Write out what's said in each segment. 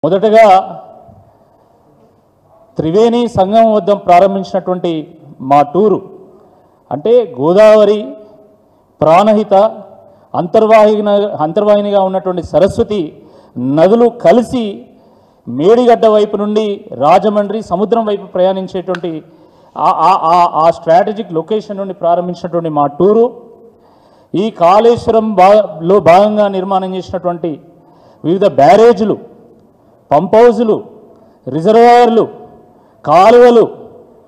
మొదటగా త్రివేణి సంగమం వద్ద ప్రారంభించినటువంటి మా టూరు అంటే గోదావరి ప్రాణహిత అంతర్వాహినిగా ఉన్నటువంటి సరస్వతి నదులు కలిసి మేడిగడ్డ వైపు నుండి రాజమండ్రి సముద్రం వైపు ప్రయాణించేటువంటి ఆ స్ట్రాటజిక్ లొకేషన్ నుండి ప్రారంభించినటువంటి మా టూరు ఈ కాళేశ్వరంలో భాగంగా నిర్మాణం చేసినటువంటి వివిధ బ్యారేజీలు, పంప్ హౌజులు, రిజర్వాయర్లు, కాలువలు,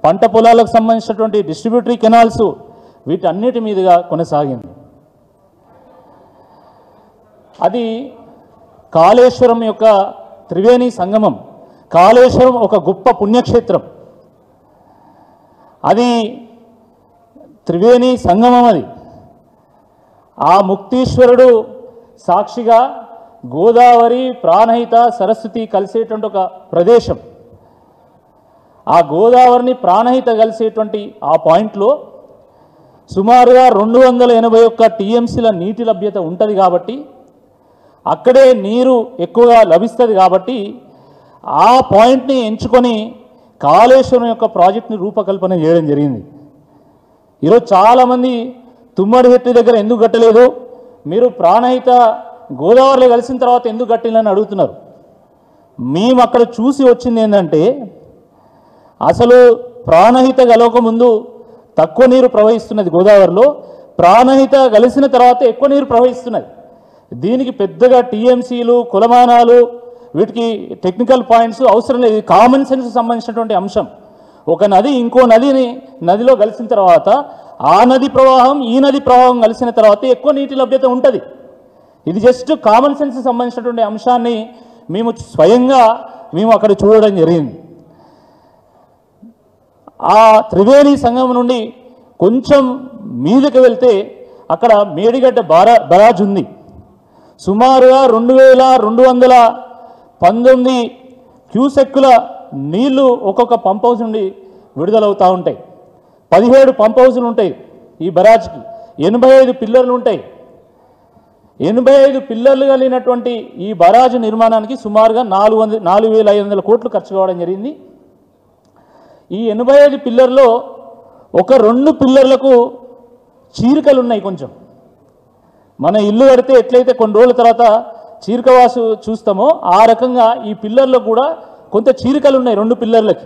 పంట పొలాలకు సంబంధించినటువంటి డిస్ట్రిబ్యూటరీ కెనాల్స్ వీటన్నిటి మీదుగా కొనసాగింది. అది కాళేశ్వరం యొక్క త్రివేణి సంగమం. కాళేశ్వరం ఒక గొప్ప పుణ్యక్షేత్రం. అది త్రివేణి సంగమం. అది ఆ ముక్తీశ్వరుడు సాక్షిగా గోదావరి ప్రాణహిత సరస్వతి కలిసేటువంటి ఒక ప్రదేశం. ఆ గోదావరిని ప్రాణహిత కలిసేటువంటి ఆ పాయింట్లో సుమారుగా 281 టీఎంసీల నీటి లభ్యత ఉంటుంది కాబట్టి అక్కడే నీరు ఎక్కువగా లభిస్తుంది కాబట్టి ఆ పాయింట్ని ఎంచుకొని కాళేశ్వరం యొక్క ప్రాజెక్ట్ని రూపకల్పన చేయడం జరిగింది. ఈరోజు చాలామంది తుమ్మడిహెట్టి దగ్గర ఎందుకు కట్టలేదు, మీరు ప్రాణహిత గోదావరిలో కలిసిన తర్వాత ఎందుకు కట్టిందని అడుగుతున్నారు. మేము అక్కడ చూసి వచ్చింది ఏంటంటే అసలు ప్రాణహిత కలవకముందు తక్కువ నీరు ప్రవహిస్తున్నది గోదావరిలో, ప్రాణహిత కలిసిన తర్వాత ఎక్కువ నీరు ప్రవహిస్తున్నది. దీనికి పెద్దగా టీఎంసీలు కులమానాలు వీటికి టెక్నికల్ పాయింట్స్ అవసరం లేదు. కామన్ సెన్స్ సంబంధించినటువంటి అంశం. ఒక నది ఇంకో నదిలో కలిసిన తర్వాత ఆ నది ప్రవాహం ఈ నది ప్రవాహం కలిసిన తర్వాత ఎక్కువ నీటి లభ్యత ఉంటుంది. ఇది జస్ట్ కామన్ సెన్స్ సంబంధించినటువంటి అంశాన్ని మేము స్వయంగా అక్కడ చూడడం జరిగింది. ఆ త్రివేణి సంగమం నుండి కొంచెం మీదకి వెళ్తే అక్కడ మేడిగడ్డ బరాజ్ ఉంది. సుమారుగా 2219 క్యూసెక్కుల నీళ్లు ఒక్కొక్క పంప్ హౌస్ నుండి విడుదలవుతూ ఉంటాయి. 17 పంప్ హౌజులు ఉంటాయి ఈ బరాజ్కి. 85 పిల్లర్లు ఉంటాయి. 85 పిల్లర్లు కలిగినటువంటి ఈ బరాజు నిర్మాణానికి సుమారుగా 4,500 కోట్లు ఖర్చు కావడం జరిగింది. ఈ 85 పిల్లర్లో ఒక 2 పిల్లర్లకు చీరికలు ఉన్నాయి. కొంచెం మన ఇల్లు కడితే ఎట్లయితే కొన్ని రోజుల తర్వాత చీరికవాసు చూస్తామో ఆ రకంగా ఈ పిల్లర్లో కూడా కొంత చీరికలు ఉన్నాయి 2 పిల్లర్లకి.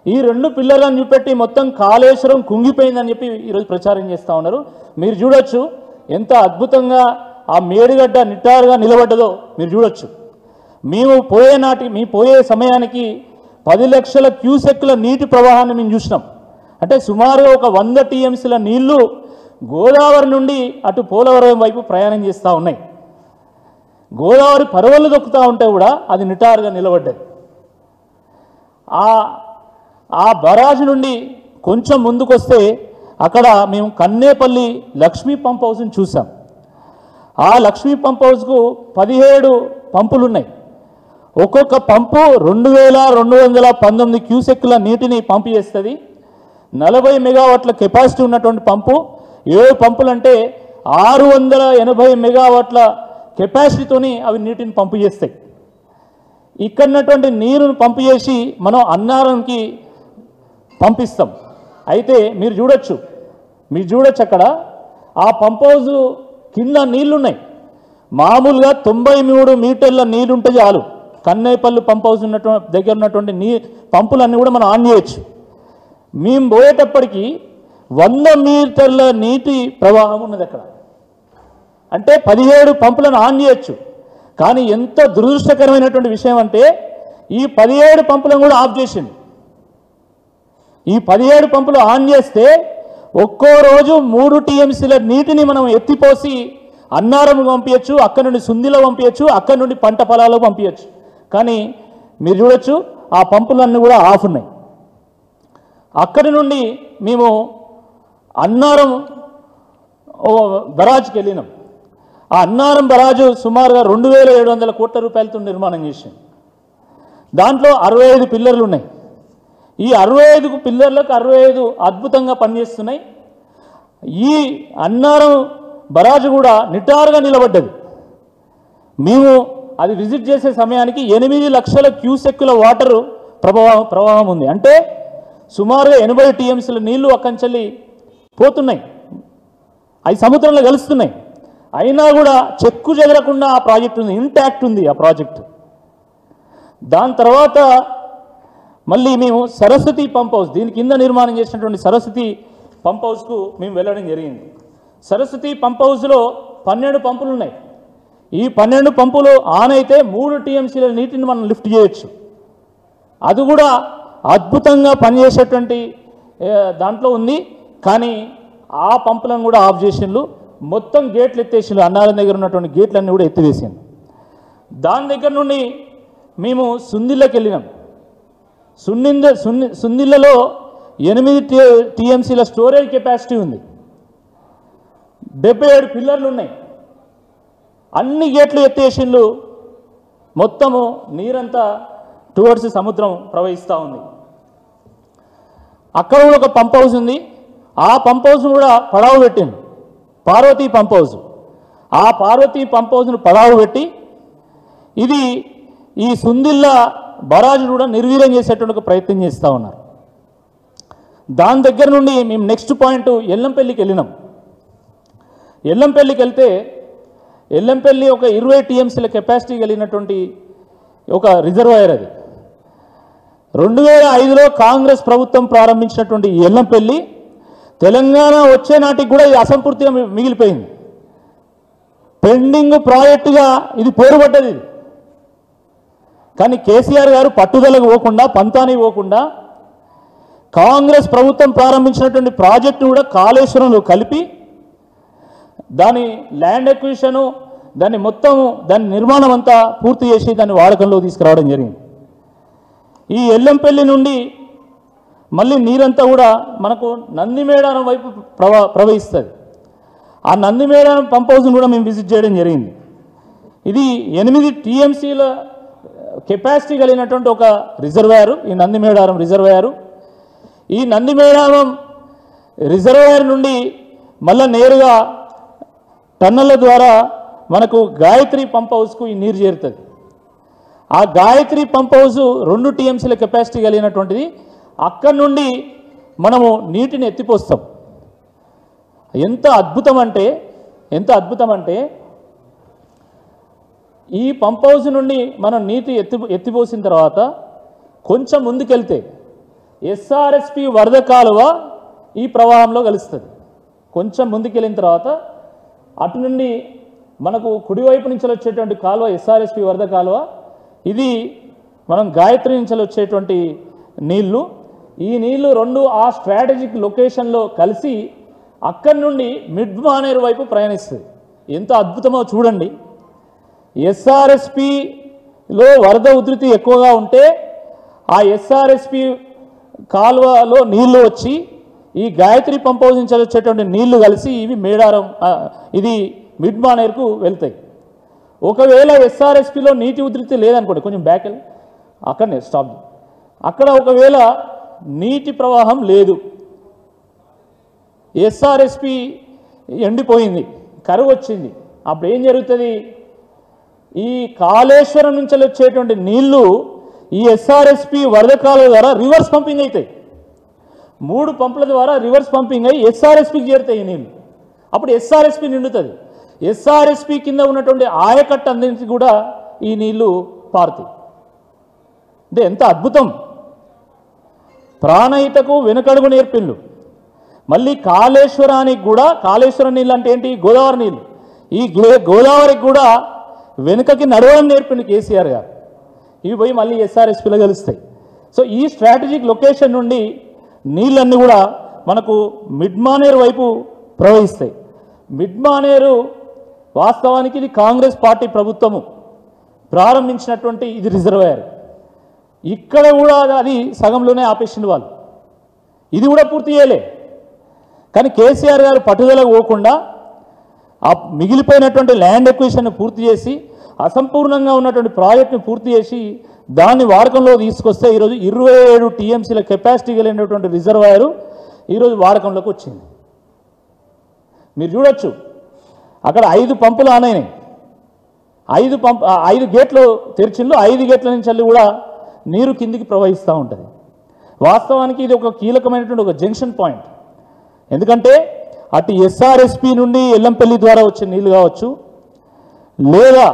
ఈ 2 పిల్లర్లను చూపెట్టి మొత్తం కాళేశ్వరం కుంగిపోయిందని చెప్పి ఈరోజు ప్రచారం చేస్తూ ఉన్నారు. మీరు చూడొచ్చు ఎంత అద్భుతంగా ఆ మేడిగడ్డ నిట్టారుగా నిలబడ్డదో మీరు చూడొచ్చు. మేము పోయే సమయానికి 10 లక్షల క్యూసెక్కుల నీటి ప్రవాహాన్ని మేము చూసినాం. అంటే సుమారుగా ఒక 100 టీఎంసీల నీళ్లు గోదావరి నుండి అటు పోలవరం వైపు ప్రయాణం చేస్తూ ఉన్నాయి. గోదావరి పరవళ్ళు దొక్కుతూ ఉంటే కూడా అది నిటారుగా నిలబడ్డది. ఆ బరాజు నుండి కొంచెం ముందుకొస్తే అక్కడ మేము కన్నేపల్లి లక్ష్మీ పంప్ హౌస్ని చూసాం. ఆ లక్ష్మీ పంప్ హౌస్కు 17 పంపులు ఉన్నాయి. ఒక్కొక్క పంపు 2219 క్యూసెక్కుల నీటిని పంపు చేస్తుంది. 40 మెగావాట్ల కెపాసిటీ ఉన్నటువంటి పంపు. 7 పంపులు అంటే 680 మెగావాట్ల కెపాసిటీతోని అవి నీటిని పంపు చేస్తాయి. ఇక్కడ ఉన్నటువంటి నీరును పంపు చేసి మనం అన్నారంకి పంపిస్తాం. అయితే మీరు చూడొచ్చు అక్కడ ఆ పంప్ హౌజు కింద నీళ్లున్నాయి. మామూలుగా 93 మీటర్ల నీళ్ళుంటే చాలు. కన్నేపల్లి పంప్ హౌస్ దగ్గర ఉన్నటువంటి పంపులన్నీ కూడా మనం ఆన్ చేయొచ్చు. మేము పోయేటప్పటికి 100 మీటర్ల నీటి ప్రవాహం ఉన్నది అక్కడ. అంటే 17 పంపులను ఆన్ చేయొచ్చు. కానీ ఎంత దురదృష్టకరమైనటువంటి విషయం అంటే ఈ 17 పంపులను కూడా ఆఫ్ చేసింది. ఈ 17 పంపులు ఆన్ చేస్తే ఒక్కో రోజు 3 టీఎంసీల నీటిని మనం ఎత్తిపోసి అన్నారం పంపించచ్చు, అక్కడ నుండి సుందిలో పంపించచ్చు, అక్కడ నుండి పంట పొలాల్లో పంపించచ్చు. కానీ మీరు చూడొచ్చు ఆ పంపులన్నీ కూడా ఆఫ్ ఉన్నాయి. అక్కడి నుండి మేము అన్నారం బరాజ్కి వెళ్ళినాం. ఆ అన్నారం బరాజు సుమారుగా 2,700 కోట్ల రూపాయలతో నిర్మాణం చేసింది. దాంట్లో 65 పిల్లర్లు ఉన్నాయి. ఈ 65 పిల్లర్లకు 65 అద్భుతంగా పనిచేస్తున్నాయి. ఈ అన్నారం బరాజు కూడా నిటారుగా నిలబడ్డది. మేము అది విజిట్ చేసే సమయానికి 8 లక్షల క్యూసెక్కుల వాటర్ ప్రవాహం ఉంది. అంటే సుమారుగా 80 టీఎంసీల నీళ్లు అక్కంచెల్లి పోతున్నాయి, అవి సముద్రంలో కలుస్తున్నాయి. అయినా కూడా చెక్కు చెదరకుండా ఆ ప్రాజెక్ట్ ఉంది, ఇంటాక్ట్ ఉంది ఆ ప్రాజెక్టు. దాని తర్వాత మళ్ళీ మేము సరస్వతి పంప్ హౌస్, దీని కింద నిర్మాణం చేసినటువంటి సరస్వతి పంప్ హౌస్కు మేము వెళ్ళడం జరిగింది. సరస్వతి పంప్ హౌస్లో 12 పంపులు ఉన్నాయి. ఈ 12 పంపులు ఆన్ అయితే 3 టీఎంసీల నీటిని మనం లిఫ్ట్ చేయొచ్చు. అది కూడా అద్భుతంగా పనిచేసేటువంటి దాంట్లో ఉంది. కానీ ఆ పంపులను కూడా ఆఫ్ చేసిండ్రు, మొత్తం గేట్లు ఎత్తేసిండ్రు. అన్నారం దగ్గర ఉన్నటువంటి గేట్లన్నీ కూడా ఎత్తివేసిండ్రు. దాని దగ్గర నుండి మేము సుందిళ్ళకి వెళ్ళినాం. సుందిళ్ళలో 8 టీఎంసీల స్టోరేజ్ కెపాసిటీ ఉంది, 77 పిల్లర్లు ఉన్నాయి. అన్ని గేట్లు ఎత్తేసిండ్రు, మొత్తము నీరంతా టువర్డ్స్ సముద్రం ప్రవహిస్తూ ఉంది. అక్కడ కూడా ఒక పంప్ హౌస్ ఉంది. ఆ పంప్ హౌస్ను కూడా పడావు పెట్టిండు, పార్వతీ పంప్ హౌస్. ఆ పార్వతీ పంప్ హౌస్ను పడావు పెట్టి ఇది ఈ సుందిళ్ళ బరాజు కూడా నిర్వీర్యం చేసేటువంటి ప్రయత్నం చేస్తూ ఉన్నారు. దాని దగ్గర నుండి మేము నెక్స్ట్ పాయింట్ ఎల్లంపల్లికి వెళ్ళినాం. ఎల్లంపల్లికి వెళ్తే ఎల్లంపల్లి ఒక 20 టీఎంసీల కెపాసిటీ కలిగినటువంటి ఒక రిజర్వాయర్. అది 2005లో కాంగ్రెస్ ప్రభుత్వం ప్రారంభించినటువంటి ఎల్లంపల్లి తెలంగాణ వచ్చే నాటికి కూడా ఇది అసంపూర్తిగా మిగిలిపోయింది. పెండింగ్ ప్రాజెక్టుగా ఇది పేరుపడ్డది. కానీ కేసీఆర్ గారు పట్టుదలకు పోకుండా, పంతానికి పోకుండా కాంగ్రెస్ ప్రభుత్వం ప్రారంభించినటువంటి ప్రాజెక్టు కూడా కాళేశ్వరంలో కలిపి దాని ల్యాండ్ ఎక్విజిషను, దాని నిర్మాణం అంతా పూర్తి చేసి దాన్ని వాడకంలో తీసుకురావడం జరిగింది. ఈ ఎల్లంపల్లి నుండి మళ్ళీ నీరంతా కూడా మనకు నందిమేడారం వైపు ప్రవహిస్తుంది. ఆ నందిమేడారం పంప్ హౌస్ని కూడా మేము విజిట్ చేయడం జరిగింది. ఇది 8 టీఎంసీల కెపాసిటీ కలిగినటువంటి ఒక రిజర్వాయరు, ఈ నందిమేడారం రిజర్వాయరు. ఈ నందిమేడారం రిజర్వాయర్ నుండి మళ్ళీ నేరుగా టన్నెళ్ల ద్వారా మనకు గాయత్రి పంప్ హౌస్కు ఈ నీరు చేరుతుంది. ఆ గాయత్రి పంప్ హౌస్ 2 టీఎంసీల కెపాసిటీ కలిగినటువంటిది. అక్కడి నుండి మనము నీటిని ఎత్తిపోస్తాం. ఎంత అద్భుతం అంటే ఈ పంప్ హౌస్ నుండి మనం నీటి ఎత్తిపోసిన తర్వాత కొంచెం ముందుకెళ్తే ఎస్ఆర్ఎస్పి వరద కాలువ ఈ ప్రవాహంలో కలుస్తుంది. కొంచెం ముందుకెళ్ళిన తర్వాత అటు నుండి మనకు కుడివైపు నుంచి వచ్చేటువంటి కాలువ ఎస్ఆర్ఎస్పి వరద కాలువ, ఇది మనం గాయత్రి నుంచి వచ్చేటువంటి నీళ్లు. ఈ నీళ్లు 2 ఆ స్ట్రాటజిక్ లొకేషన్లో కలిసి అక్కడి నుండి మిడ్ మానేరు వైపు ప్రయాణిస్తుంది. ఎంత అద్భుతమో చూడండి. ఎస్ఆర్ఎస్పిలో వరద ఉధృతి ఎక్కువగా ఉంటే ఆ ఎస్ఆర్ఎస్పి కాలువలో నీళ్లు వచ్చి ఈ గాయత్రి పంప్ హౌస్ నుంచి వచ్చేటువంటి నీళ్లు కలిసి ఇవి ఇది మిడ్ మానేరుకు వెళ్తాయి. ఒకవేళ ఎస్ఆర్ఎస్పిలో నీటి ఉధృతి లేదనుకోండి, కొంచెం బ్యాక్ వెళ్ళి అక్కడనే స్టాప్. అక్కడ ఒకవేళ నీటి ప్రవాహం లేదు, ఎస్ఆర్ఎస్పి ఎండిపోయింది, కరువు వచ్చింది, అప్పుడు ఏం జరుగుతుంది? ఈ కాళేశ్వరం నుంచి వచ్చేటువంటి నీళ్లు ఈ ఎస్ఆర్ఎస్పి వరద కాలువ ద్వారా రివర్స్ పంపింగ్ అవుతాయి. 3 పంపుల ద్వారా రివర్స్ పంపింగ్ అయ్యి ఎస్ఆర్ఎస్పికి చేరుతాయి ఈ నీళ్ళు. అప్పుడు ఎస్ఆర్ఎస్పి నిండుతుంది. ఎస్ఆర్ఎస్పి కింద ఉన్నటువంటి ఆయకట్టు అందరికి కూడా ఈ నీళ్లు పారుతాయి. అంటే ఎంత అద్భుతం! ప్రాణహితకు వెనుకడుగు నేర్పిల్లు. మళ్ళీ కాళేశ్వరానికి కూడా, కాళేశ్వరం నీళ్ళు అంటే ఏంటి? గోదావరి నీళ్ళు. ఈ గోదావరికి కూడా వెనుకకి నడవడం నేర్పింది కేసీఆర్ గారు. ఇవి పోయి మళ్ళీ ఎస్ఆర్ఎస్పిలో కలుస్తాయి. సో ఈ స్ట్రాటజిక్ లొకేషన్ నుండి నీళ్ళన్నీ కూడా మనకు మిడ్ మానేరు వైపు ప్రవహిస్తాయి. మిడ్ మానేరు వాస్తవానికి ఇది కాంగ్రెస్ పార్టీ ప్రభుత్వము ప్రారంభించినటువంటి ఇది రిజర్వాయర్. ఇక్కడ కూడా అది సగంలోనే ఆపేసింది వాళ్ళు. ఇది కూడా పూర్తి చేయలే. కానీ కేసీఆర్ గారు పట్టుదలకు పోకుండా ఆ మిగిలిపోయినటువంటి ల్యాండ్ ఎక్విజిషన్ పూర్తి చేసి అసంపూర్ణంగా ఉన్నటువంటి ప్రాజెక్టును పూర్తి చేసి దాన్ని వాడకంలో తీసుకొస్తే ఈరోజు 27 టీఎంసీల కెపాసిటీ కలిగినటువంటి రిజర్వాయరు ఈరోజు వాడకంలోకి వచ్చింది. మీరు చూడొచ్చు, అక్కడ 5 పంపులు ఆన్ అయినాయి. 5 గేట్లు తెరిచిండ్లు, 5 గేట్ల నుంచి కూడా నీరు కిందికి ప్రవహిస్తూ ఉంటుంది. వాస్తవానికి ఇది ఒక కీలకమైనటువంటి ఒక జంక్షన్ పాయింట్. ఎందుకంటే అటు ఎస్ఆర్ఎస్పి నుండి ఎల్లంపల్లి ద్వారా వచ్చే నీళ్లు కావచ్చు, లేదా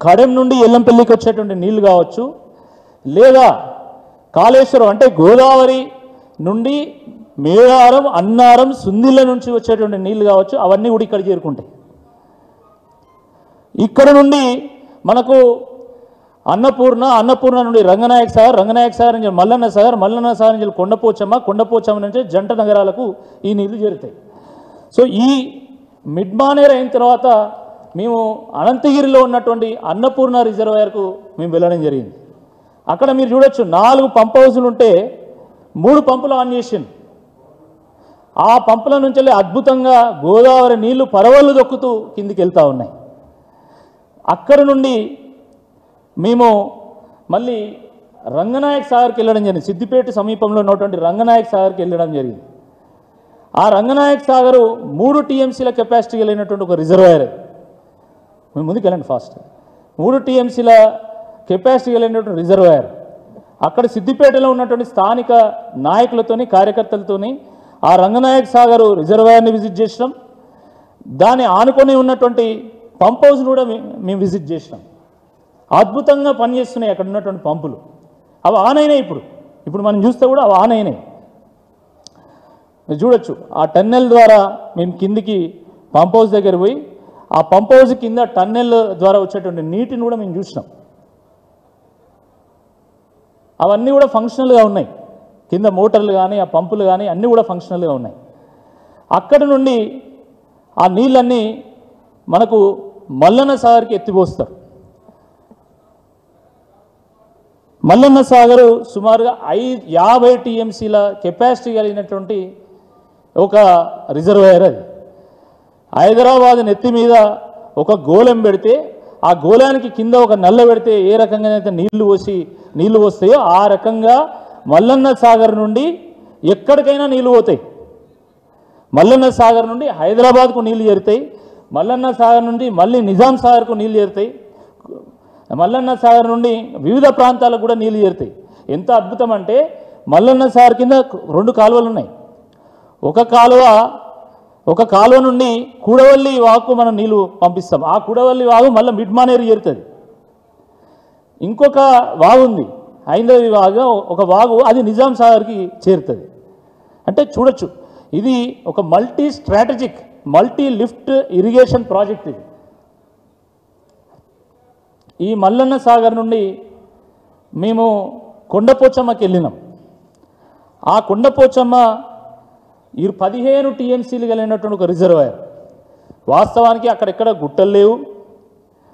కడెం నుండి ఎల్లంపల్లికి వచ్చేటువంటి నీళ్లు కావచ్చు, లేదా కాళేశ్వరం అంటే గోదావరి నుండి మేడారం, అన్నారం, సుందిళ్ళ నుంచి వచ్చేటువంటి నీళ్లు కావచ్చు, అవన్నీ కూడా ఇక్కడ చేరుకుంటాయి. ఇక్కడ నుండి మనకు అన్నపూర్ణ నుండి రంగనాయక సాగర్ నుంచి మల్లన్న సాగర్ నుంచి కొండపోచమ్మ నుంచి జంట నగరాలకు ఈ నీళ్లు చేరుతాయి. సో ఈ మిడ్ మానేర్ అయిన తర్వాత మేము అనంతగిరిలో ఉన్నటువంటి అన్నపూర్ణ రిజర్వాయర్కు మేము వెళ్ళడం జరిగింది. అక్కడ మీరు చూడొచ్చు 4 పంప్ హౌజులు ఉంటే 3 పంపులు ఆన్ చేసింది. ఆ పంపుల నుంచి అద్భుతంగా గోదావరి నీళ్లు పరవళ్ళు దొక్కుతూ కిందికి వెళ్తూ ఉన్నాయి. అక్కడ నుండి మేము మళ్ళీ రంగనాయక సాగర్కి వెళ్ళడం జరిగింది. సిద్దిపేట సమీపంలో ఉన్నటువంటి రంగనాయక సాగర్కి వెళ్ళడం జరిగింది. ఆ రంగనాయక సాగరు 3 టీఎంసీల కెపాసిటీ కలిగినటువంటి ఒక రిజర్వాయర్. మేము ముందుకు వెళ్ళండి ఫాస్ట్. 3 టీఎంసీల కెపాసిటీ కలిగినటువంటి రిజర్వాయర్. అక్కడ సిద్దిపేటలో ఉన్నటువంటి స్థానిక నాయకులతోని, కార్యకర్తలతోని ఆ రంగనాయక సాగరు రిజర్వాయర్ని విజిట్ చేసినాం. దాన్ని ఆనుకొని ఉన్నటువంటి పంప్ హౌస్ని కూడా మేము విజిట్ చేసినాం. అద్భుతంగా పనిచేస్తున్నాయి అక్కడ ఉన్నటువంటి పంపులు. అవి ఆన్ అయినాయి. ఇప్పుడు మనం చూస్తే కూడా అవి ఆన్ అయినాయి. మీరు చూడొచ్చు ఆ టన్నెల్ ద్వారా మేము కిందికి పంప్ హౌస్ దగ్గర పోయి ఆ పంప్ హౌస్ కింద టన్నెల్ ద్వారా వచ్చేటువంటి నీటిని కూడా మేము చూసినాం. అవన్నీ కూడా ఫంక్షనల్గా ఉన్నాయి. కింద మోటార్లు కానీ ఆ పంపులు కానీ అన్నీ కూడా ఫంక్షనల్గా ఉన్నాయి. అక్కడ నుండి ఆ నీళ్ళన్నీ మనకు మల్లన్న సాగర్కి ఎత్తిపోస్తారు. మల్లన్న సాగరు సుమారుగా 50 టీఎంసీల కెపాసిటీ కలిగినటువంటి ఒక రిజర్వాయర్. అది హైదరాబాద్ నెత్తి మీద ఒక గోళం పెడితే ఆ గోళానికి కింద ఒక నల్ల పెడితే ఏ రకంగా అయితే నీళ్లు వస్తాయో ఆ రకంగా మల్లన్న సాగర్ నుండి ఎక్కడికైనా నీళ్లు పోతాయి. మల్లన్న సాగర్ నుండి హైదరాబాద్కు నీళ్లు చేరుతాయి. మల్లన్న సాగర్ నుండి మళ్ళీ నిజాం సాగర్కు నీళ్లు చేరుతాయి. మల్లన్న సాగర్ నుండి వివిధ ప్రాంతాలకు కూడా నీళ్లు చేరుతాయి. ఎంత అద్భుతం అంటే మల్లన్న సాగర్ కింద 2 కాలువలు ఉన్నాయి. ఒక కాలువ నుండి కూడవల్లి వాగుకు మనం నీళ్లు పంపిస్తాం. ఆ కూడవల్లి వాగు మళ్ళీ మిడ్ మానేరు చేరుతుంది. ఇంకొక వాగు ఉంది, హైందవి వాగు, ఒక వాగు, అది నిజాం సాగర్కి చేరుతుంది. అంటే చూడొచ్చు, ఇది ఒక మల్టీ లిఫ్ట్ ఇరిగేషన్ ప్రాజెక్ట్. ఇది ఈ మల్లన్న సాగర్ నుండి మేము కొండపోచమ్మకి వెళ్ళినాం. ఆ కొండపోచమ్మ 15 టీఎంసీలు కలిగినటువంటి ఒక రిజర్వాయర్. వాస్తవానికి అక్కడెక్కడ గుట్టలు లేవు.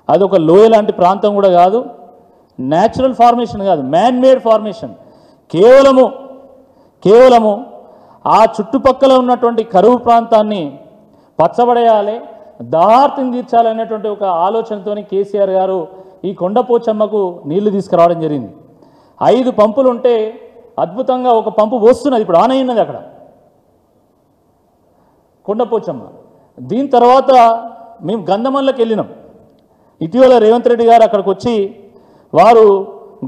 అది ఒక లోయ లాంటి ప్రాంతం కూడా కాదు. న్యాచురల్ ఫార్మేషన్ కాదు, మ్యాన్ మేడ్ ఫార్మేషన్. కేవలము ఆ చుట్టుపక్కల ఉన్నటువంటి కరువు ప్రాంతాన్ని పచ్చబడేయాలి, దాహార్తిని తీర్చాలనేటువంటి ఒక ఆలోచనతో కేసీఆర్ గారు ఈ కొండపోచమ్మకు నీళ్లు తీసుకురావడం జరిగింది. 5 పంపులు ఉంటే అద్భుతంగా ఒక పంపు వస్తున్నది, ఇప్పుడు ఆన్ అయినది అక్కడ కొండపోచమ్మ. దీని తర్వాత మేము గంధమల్లకి వెళ్ళినాం. ఇటీవల రేవంత్ రెడ్డి గారు అక్కడికి వచ్చి వారు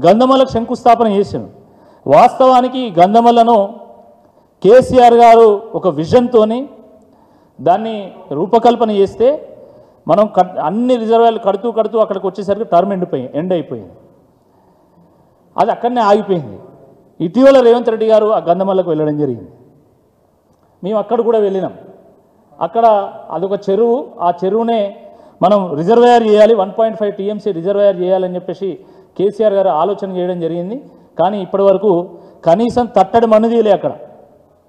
గంధమల్లకు శంకుస్థాపన చేశారు. వాస్తవానికి గంధమల్లను కేసీఆర్ గారు ఒక విజన్తోని దాన్ని రూపకల్పన చేస్తే మనం అన్ని రిజర్వాయర్లు కడుతూ అక్కడికి వచ్చేసరికి టర్మ్ ఎండ్ అయిపోయింది. అది అక్కడనే ఆగిపోయింది. ఇటీవల రేవంత్ రెడ్డి గారు ఆ గంధమల్లకు వెళ్ళడం జరిగింది. మేము అక్కడ కూడా వెళ్ళినాం. అక్కడ అదొక చెరువు. ఆ చెరువునే మనం రిజర్వాయర్ చేయాలి, 1.5 టీఎంసీ రిజర్వాయర్ చేయాలని చెప్పేసి కేసీఆర్ గారు ఆలోచన చేయడం జరిగింది. కానీ ఇప్పటి వరకు కనీసం తట్టడి మనుదీలే అక్కడ.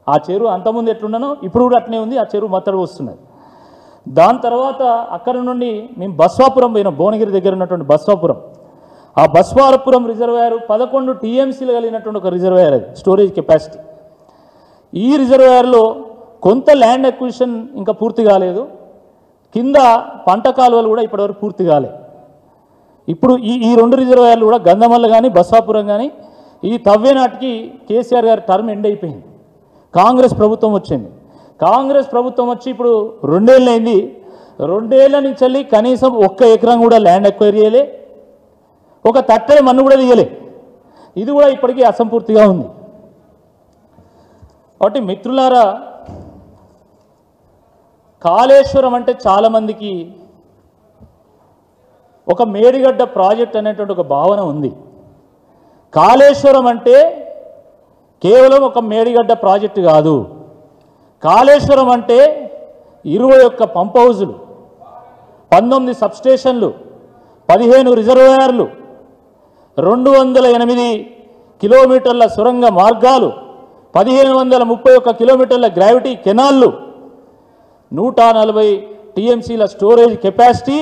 ఆ చెరువు అంతకుముందు ఎట్లున్నానో ఇప్పుడు కూడా అట్నే ఉంది. ఆ చెరువు మత్తడి వస్తున్నది. దాని తర్వాత అక్కడ నుండి మేము బస్వాపురం పోయినాం. భువనగిరి దగ్గర ఉన్నటువంటి బస్వాపురం. ఆ బస్వాపురం రిజర్వాయర్ 11 టీఎంసీలు కలిగినటువంటి ఒక రిజర్వాయర్. అది స్టోరేజ్ కెపాసిటీ. ఈ రిజర్వాయర్లో కొంత ల్యాండ్ అక్విజిషన్ ఇంకా పూర్తి కాలేదు. కింద పంట కాలువలు కూడా ఇప్పటివరకు పూర్తి కాలేదు. ఇప్పుడు ఈ 2 రిజర్వాయర్లు కూడా గంధమల్ల కానీ బస్వాపురం కానీ ఈ తవ్వే నాటికి కేసీఆర్ గారి టర్మ్ ఎండ్ అయిపోయింది. కాంగ్రెస్ ప్రభుత్వం వచ్చింది. కాంగ్రెస్ ప్రభుత్వం వచ్చి ఇప్పుడు 2 ఏళ్ళు అయింది. 2 ఏళ్ల నుంచి వెళ్ళి కనీసం 1 ఎకరం కూడా ల్యాండ్ ఎక్వైర్ చేయలే, ఒక తట్టె మన్ను కూడా తీయలే. ఇది కూడా ఇప్పటికీ అసంపూర్తిగా ఉంది. కాబట్టి మిత్రులారా, కాళేశ్వరం అంటే చాలామందికి ఒక మేడిగడ్డ ప్రాజెక్ట్ అనేటువంటి ఒక భావన ఉంది. కాళేశ్వరం అంటే కేవలం ఒక మేడిగడ్డ ప్రాజెక్టు కాదు. కాళేశ్వరం అంటే 21 పంప్ హౌజులు, 19 సబ్స్టేషన్లు, 15 రిజర్వాయర్లు, 208 కిలోమీటర్ల సొరంగ మార్గాలు, 1531 కిలోమీటర్ల గ్రావిటీ కెనాళ్ళు, 140 టీఎంసీల స్టోరేజ్ కెపాసిటీ,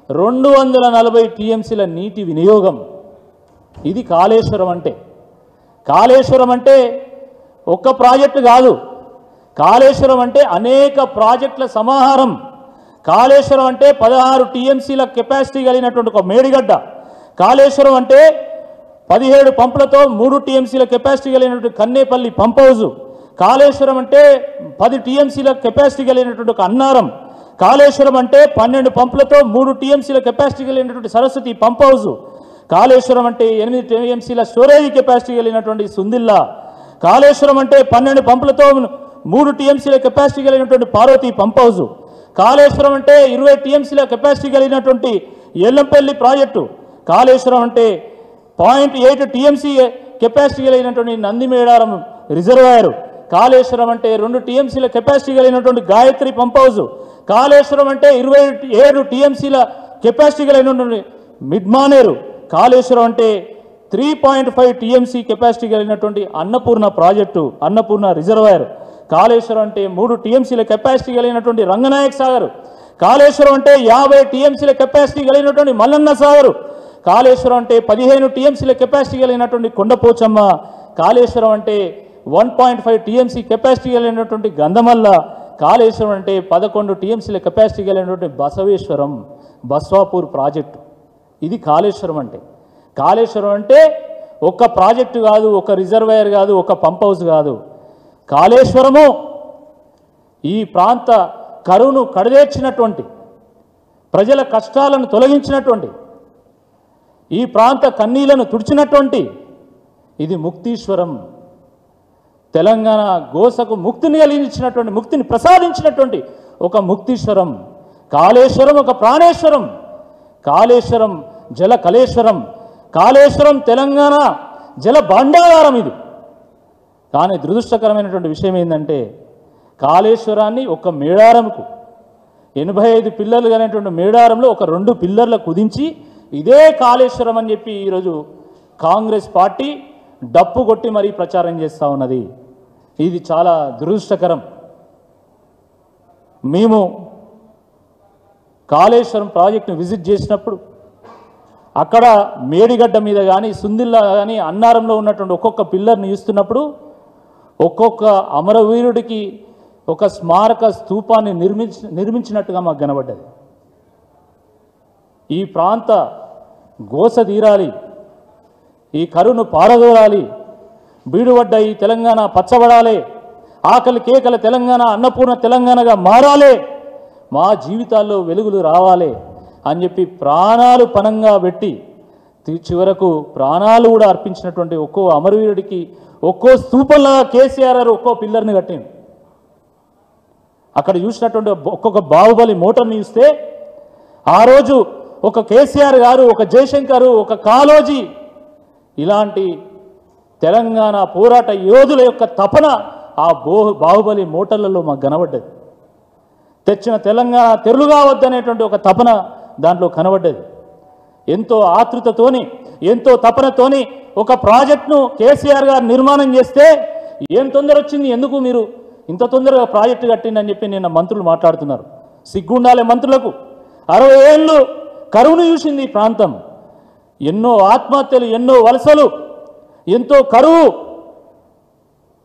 240 టీఎంసీల నీటి వినియోగం. ఇది కాళేశ్వరం అంటే. కాళేశ్వరం అంటే ఒక్క ప్రాజెక్టు కాదు. కాళేశ్వరం అంటే అనేక ప్రాజెక్టుల సమాహారం. కాళేశ్వరం అంటే 16 టీఎంసీల కెపాసిటీ కలిగినటువంటి ఒక మేడిగడ్డ. కాళేశ్వరం అంటే 17 పంపులతో 3 టీఎంసీల కెపాసిటీ కలిగినటువంటి కన్నేపల్లి పంప్ హౌజు. కాళేశ్వరం అంటే 10 టీఎంసీల కెపాసిటీ కలిగినటువంటి ఒక అన్నారం. కాళేశ్వరం అంటే 12 పంపులతో 3 టీఎంసీల కెపాసిటీ కలిగినటువంటి సరస్వతి పంప్ హౌజు. కాళేశ్వరం అంటే 8 టీఎంసీల స్టోరేజ్ కెపాసిటీ కలిగినటువంటి సుందిల్లా. కాళేశ్వరం అంటే 12 పంపులతో 3 టీఎంసీల కెపాసిటీ కలిగినటువంటి పార్వతి పంప్ హౌజు. కాళేశ్వరం అంటే 20 టీఎంసీల కెపాసిటీ కలిగినటువంటి ఎల్లంపల్లి ప్రాజెక్టు. కాళేశ్వరం అంటే 0.8 టీఎంసీ కెపాసిటీ కలిగినటువంటి నందిమేడారం రిజర్వాయరు. కాళేశ్వరం అంటే 2 టీఎంసీల కెపాసిటీ కలిగినటువంటి గాయత్రి పంప్ హౌజు. కాళేశ్వరం అంటే 27 టీఎంసీల కెపాసిటీ కలిగినటువంటి మిడ్మానేరు. కాళేశ్వరం అంటే 3.5 టీఎంసీ కెపాసిటీ కలిగినటువంటి అన్నపూర్ణ ప్రాజెక్టు, అన్నపూర్ణ రిజర్వాయర్. కాళేశ్వరం అంటే 3 టీఎంసీల కెపాసిటీ కలిగినటువంటి రంగనాయక్ సాగర్. కాళేశ్వరం అంటే 50 టీఎంసీల కెపాసిటీ కలిగినటువంటి మల్లన్న సాగర్. కాళేశ్వరం అంటే 15 టీఎంసీల కెపాసిటీ కలిగినటువంటి కొండపోచమ్మ. కాళేశ్వరం అంటే 1.5 టీఎంసీ కెపాసిటీ కలిగినటువంటి గంధమల్ల. కాళేశ్వరం అంటే 11 టీఎంసీల కెపాసిటీ కలిగినటువంటి బసవేశ్వరం, బస్వాపూర్ ప్రాజెక్టు. ఇది కాళేశ్వరం అంటే. కాళేశ్వరం అంటే ఒక్క ప్రాజెక్టు కాదు, ఒక రిజర్వాయర్ కాదు, ఒక పంప్ హౌస్ కాదు. కాళేశ్వరము ఈ ప్రాంత కరువును కడదేర్చినటువంటి, ప్రజల కష్టాలను తొలగించినటువంటి, ఈ ప్రాంత కన్నీళ్లను తుడిచినటువంటి ఇది ముక్తీశ్వరం. తెలంగాణ గోసకు ముక్తిని కలిగించినటువంటి, ముక్తిని ప్రసాదించినటువంటి ఒక ముక్తీశ్వరం. కాళేశ్వరం ఒక ప్రాణేశ్వరం. కాళేశ్వరం జల కళేశ్వరం. కాళేశ్వరం తెలంగాణ జల భాండాగారం ఇది. కానీ దురదృష్టకరమైనటువంటి విషయం ఏంటంటే, కాళేశ్వరాన్ని ఒక మేడారంకు 85 పిల్లర్లు కలిగినటువంటి మేడారంలో ఒక 2 పిల్లర్లు కుదించి ఇదే కాళేశ్వరం అని చెప్పి ఈరోజు కాంగ్రెస్ పార్టీ డప్పు కొట్టి మరీ ప్రచారం చేస్తూ ఉన్నది. ఇది చాలా దురదృష్టకరం. మేము కాళేశ్వరం ప్రాజెక్టును విజిట్ చేసినప్పుడు అక్కడ మేడిగడ్డ మీద కానీ, సుందిల్లా కానీ, అన్నారంలో ఉన్నటువంటి ఒక్కొక్క పిల్లర్ని చూస్తున్నప్పుడు ఒక్కొక్క అమరవీరుడికి ఒక స్మారక స్తూపాన్ని నిర్మించినట్టుగా మాకు కనబడ్డది. ఈ ప్రాంత గోస తీరాలి, ఈ కరువును పారదోలాలి, బీడుపడ్డ ఈ తెలంగాణ పచ్చబడాలి, ఆకలి కేకల తెలంగాణ అన్నపూర్ణ తెలంగాణగా మారాలి, మా జీవితాల్లో వెలుగులు రావాలి అని చెప్పి ప్రాణాలు పణంగా పెట్టి చివరకు ప్రాణాలు కూడా అర్పించినటువంటి ఒక్కో అమరవీరుడికి ఒక్కో స్తూపంలా కేసీఆర్ గారు ఒక్కో పిల్లర్ని కట్టిండు. అక్కడ చూసినటువంటి ఒక్కొక్క బాహుబలి మోటార్ని చూస్తే ఆ రోజు ఒక కేసీఆర్ గారు, ఒక జయశంకర్, ఒక కాళోజీ ఇలాంటి తెలంగాణ పోరాట యోధుల యొక్క తపన ఆ బాహుబలి మోటార్లలో మాకు కనబడ్డది. తెచ్చిన తెలంగాణ తెరులుగా వద్దనేటువంటి ఒక తపన దాంట్లో కనబడ్డది. ఎంతో ఆతృతతోని, ఎంతో తపనతోని ఒక ప్రాజెక్టును కేసీఆర్ గారు నిర్మాణం చేస్తే ఏం తొందర వచ్చింది, ఎందుకు మీరు ఇంత తొందరగా ప్రాజెక్టు కట్టిందని చెప్పి నిన్న మంత్రులు మాట్లాడుతున్నారు. సిగ్గుండాలే మంత్రులకు. 60 ఏళ్ళు కరువును చూసింది ఈ ప్రాంతం. ఎన్నో ఆత్మహత్యలు, ఎన్నో వలసలు, ఎంతో కరువు.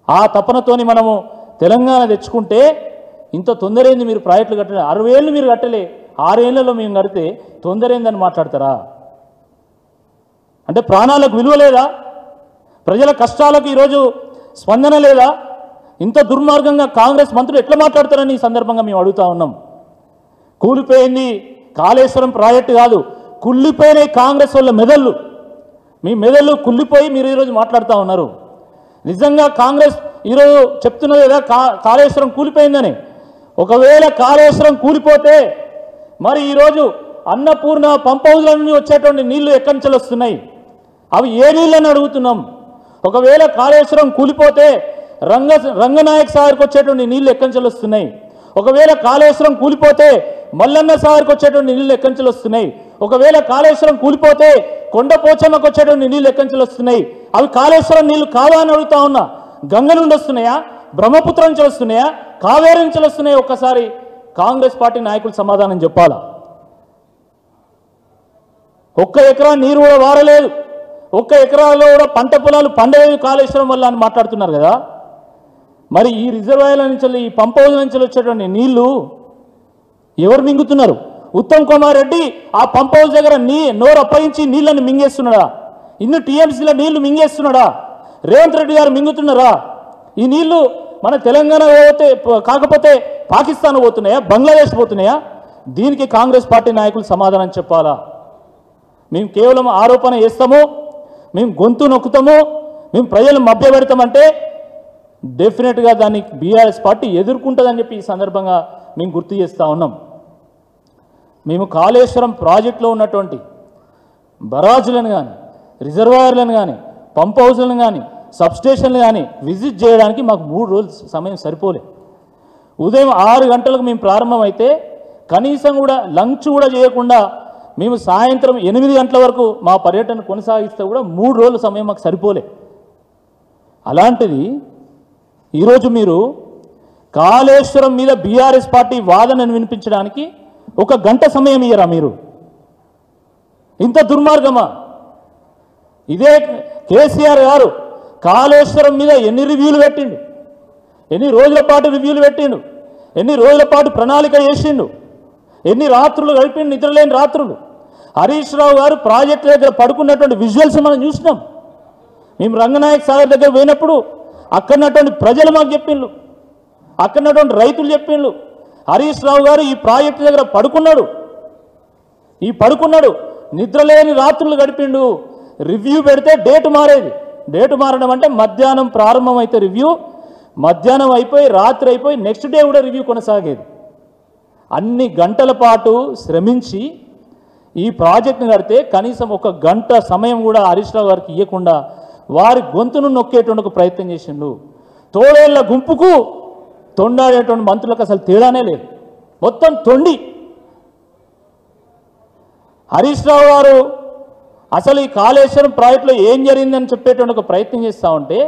ఆ తపనతోని మనము తెలంగాణ తెచ్చుకుంటే ఇంత తొందరైంది మీరు ప్రాజెక్టులు కట్టలే. 60 ఏళ్ళు మీరు కట్టలే, 6 ఏళ్లలో మేము కడితే తొందరైందని మాట్లాడతారా? అంటే ప్రాణాలకు విలువ లేదా? ప్రజల కష్టాలకు ఈరోజు స్పందన లేదా? ఇంత దుర్మార్గంగా కాంగ్రెస్ మంత్రులు ఎట్లా మాట్లాడతారని ఈ సందర్భంగా మేము అడుగుతా ఉన్నాం. కూలిపోయింది కాళేశ్వరం ప్రాజెక్టు కాదు, కుళ్ళిపోయిన కాంగ్రెస్ వాళ్ళ మెదళ్ళు. మీ మెదళ్ళు కుళ్ళిపోయి మీరు ఈరోజు మాట్లాడుతూ ఉన్నారు. నిజంగా కాంగ్రెస్ ఈరోజు చెప్తున్నది కదా కాళేశ్వరం కూలిపోయిందని. ఒకవేళ కాళేశ్వరం కూలిపోతే మరి ఈరోజు అన్నపూర్ణ పంప్ హౌస్ల నుండి వచ్చేటువంటి నీళ్లు ఎక్కడి నుంచి వస్తున్నాయి? అవి ఏ నీళ్ళని అడుగుతున్నాం. ఒకవేళ కాళేశ్వరం కూలిపోతే రంగనాయక్ సాగర్కి వచ్చేటువంటి నీళ్లు ఎక్కడి నుంచి వస్తున్నాయి? ఒకవేళ కాళేశ్వరం కూలిపోతే మల్లన్న సాగర్కి వచ్చేటువంటి నీళ్లు ఎక్కడి నుంచి వస్తున్నాయి? ఒకవేళ కాళేశ్వరం కూలిపోతే కొండపోచమ్మకు వచ్చేటువంటి నీళ్లు ఎక్కడి నుంచి వస్తున్నాయి? అవి కాళేశ్వరం నీళ్లు కావా అని అడుగుతా ఉన్నా. గంగ నుండి వస్తున్నాయా? బ్రహ్మపుత్రం నుంచి వస్తున్నాయా? కావేరి నుంచి వస్తున్నాయా? ఒక్కసారి కాంగ్రెస్ పార్టీ నాయకులు సమాధానం చెప్పాలా. ఒక్క ఎకరా నీరు కూడా వారలేదు, ఒక్క ఎకరాలో కూడా పంట పొలాలు పండలేదు కాళేశ్వరం వల్ల అని మాట్లాడుతున్నారు కదా. మరి ఈ రిజర్వాయర్ల నుంచి ఈ పంప్ హౌస్ నుంచి వచ్చేటువంటి నీళ్లు ఎవరు మింగుతున్నారు? ఉత్తమ్ కుమార్ రెడ్డి ఆ పంప్ హౌస్ దగ్గర నోరు అప్పగించి నీళ్లను మింగేస్తున్నాడా? ఇన్ని టీఎంసీల నీళ్లు మింగేస్తున్నాడా? రేవంత్ రెడ్డి గారు మింగుతున్నారా? ఈ నీళ్లు మన తెలంగాణ కాకపోతే పాకిస్తాన్ పోతున్నాయా, బంగ్లాదేశ్ పోతున్నాయా? దీనికి కాంగ్రెస్ పార్టీ నాయకులు సమాధానం చెప్పాలా. మేము కేవలం ఆరోపణ చేస్తాము, మేము గొంతు నొక్కుతాము, మేము ప్రజలు మభ్యపెడతామంటే డెఫినెట్గా దాన్ని బీఆర్ఎస్ పార్టీ ఎదుర్కొంటుందని చెప్పి ఈ సందర్భంగా మేము గుర్తు చేస్తూ ఉన్నాం. మేము కాళేశ్వరం ప్రాజెక్టులో ఉన్నటువంటి బరాజులను కానీ, రిజర్వాయర్లను కానీ, పంప్ హౌస్లను కానీ, సబ్స్టేషన్లు కానీ విజిట్ చేయడానికి మాకు 3 రోజులు సమయం సరిపోలే. ఉదయం 6 గంటలకు మేము ప్రారంభమైతే కనీసం కూడా లంచ్ కూడా చేయకుండా మేము సాయంత్రం 8 గంటల వరకు మా పర్యటన కొనసాగిస్తే కూడా 3 రోజుల సమయం మాకు సరిపోలే. అలాంటిది ఈరోజు మీరు కాళేశ్వరం మీద బీఆర్ఎస్ పార్టీ వాదనను వినిపించడానికి 1 గంట సమయం ఇయ్యరా మీరు? ఇంత దుర్మార్గమా? ఇదే కేసీఆర్ గారు కాళేశ్వరం మీద ఎన్ని రివ్యూలు పెట్టిండు, ఎన్ని రోజుల పాటు రివ్యూలు పెట్టిండు, ఎన్ని రోజుల పాటు ప్రణాళిక చేసిండు, ఎన్ని రాత్రులు గడిపిండు, నిద్రలేని రాత్రులు. హరీష్ రావు గారు ప్రాజెక్టు దగ్గర పడుకున్నటువంటి విజువల్స్ మనం చూసినాం. మేము రంగనాయక్ సాగర్ దగ్గర పోయినప్పుడు అక్కడన్నటువంటి ప్రజలు మాకు చెప్పిండ్రు, అక్కడన్నటువంటి రైతులు చెప్పిండ్రు, హరీష్ రావు గారు ఈ ప్రాజెక్టు దగ్గర పడుకున్నాడు, నిద్రలేని రాత్రులు గడిపిండు. రివ్యూ పెడితే డేటు మారేది. డేటు మారడం అంటే మధ్యాహ్నం ప్రారంభం అయితే రివ్యూ, మధ్యాహ్నం అయిపోయి రాత్రి అయిపోయి నెక్స్ట్ డే కూడా రివ్యూ కొనసాగేది. అన్ని గంటల పాటు శ్రమించి ఈ ప్రాజెక్టును కడితే కనీసం 1 గంట సమయం కూడా హరీష్ రావు గారికి ఇవ్వకుండా వారి గొంతును నొక్కేటువంటి ఒక ప్రయత్నం చేసిండు. తోడేళ్ల గుంపుకు తొండాడేటువంటి మంత్రులకు అసలు తేడానే లేదు, మొత్తం తొండి. హరీష్ రావు గారు అసలు ఈ కాళేశ్వరం ప్రాజెక్టులో ఏం జరిగిందని చెప్పేటువంటి ఒక ప్రయత్నం చేస్తూ ఉంటే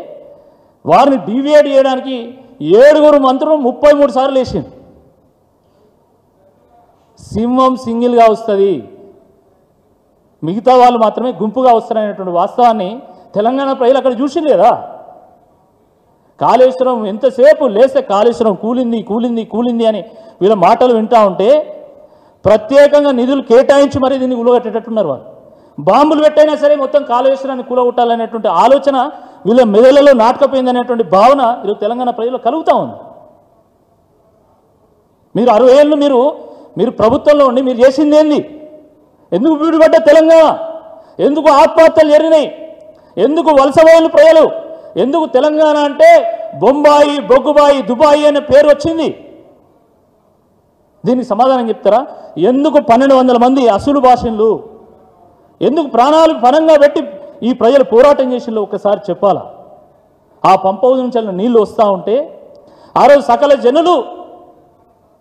వారిని డీవియేట్ చేయడానికి 7 మంత్రులు 33 సార్లు వేసింది. సింహం సింగిల్గా వస్తుంది, మిగతా వాళ్ళు మాత్రమే గుంపుగా వస్తారనేటువంటి వాస్తవాన్ని తెలంగాణ ప్రజలు అక్కడ చూసింది కదా. కాళేశ్వరం ఎంతసేపు లేస్తే కాళేశ్వరం కూలింది అని వీళ్ళ మాటలు వింటూ ఉంటే ప్రత్యేకంగా నిధులు కేటాయించి మరీ దీన్ని కూలగట్టేటట్టున్నారు. వాళ్ళు బాంబులు పెట్టైనా సరే మొత్తం కాళేశ్వరాన్ని కూలగొట్టాలనేటువంటి ఆలోచన వీళ్ళ మెదళ్లలో నాటకపోయిందనేటువంటి భావన ఈరోజు తెలంగాణ ప్రజలు కలుగుతూ ఉంది. మీరు 60 ఏళ్ళు మీరు ప్రభుత్వంలో ఉండి మీరు చేసింది ఏంది? ఎందుకు విడిపడ్డ తెలంగాణ? ఎందుకు ఆత్మహత్యలు జరిగినాయి? ఎందుకు వలసపోయిన ప్రజలు? ఎందుకు తెలంగాణ అంటే బొంబాయి, బొగ్గుబాయి, దుబాయి అనే పేరు వచ్చింది? దీనికి సమాధానం చెప్తారా? ఎందుకు 1200 మంది అసలు భాషలు ఎందుకు ప్రాణాలు పణంగా పెట్టి ఈ ప్రజలు పోరాటం చేసిందో ఒక్కసారి చెప్పాలా. ఆ పంప్ హౌస్ నుంచి నీళ్లు వస్తూ ఉంటే ఆ రోజు సకల జనులు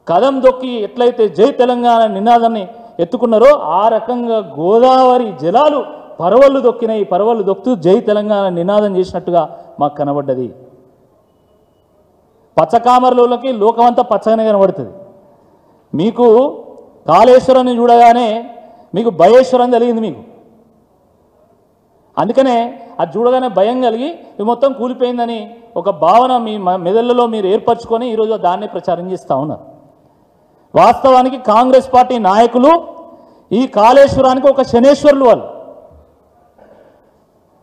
కదం దొక్కి ఎట్లయితే జై తెలంగాణ నినాదాన్ని ఎత్తుకున్నారో ఆ రకంగా గోదావరి జలాలు పరవళ్ళు దొక్కినాయి. పరవళ్ళు దొక్కుతూ జై తెలంగాణ నినాదం చేసినట్టుగా మాకు కనబడ్డది. పచ్చకామర్లోకి లోకమంతా పచ్చగానే కనబడుతుంది. మీకు కాళేశ్వరాన్ని చూడగానే మీకు భయేశ్వరం కలిగింది. మీకు అందుకనే అది చూడగానే భయం కలిగి ఇది మొత్తం కూలిపోయిందని ఒక భావన మీ మెదళ్ళలో మీరు ఏర్పరచుకొని ఈరోజు దాన్నే ప్రచారం చేస్తూ ఉన్నారు. వాస్తవానికి కాంగ్రెస్ పార్టీ నాయకులు ఈ కాళేశ్వరానికి ఒక శనేశ్వరులు. వాళ్ళు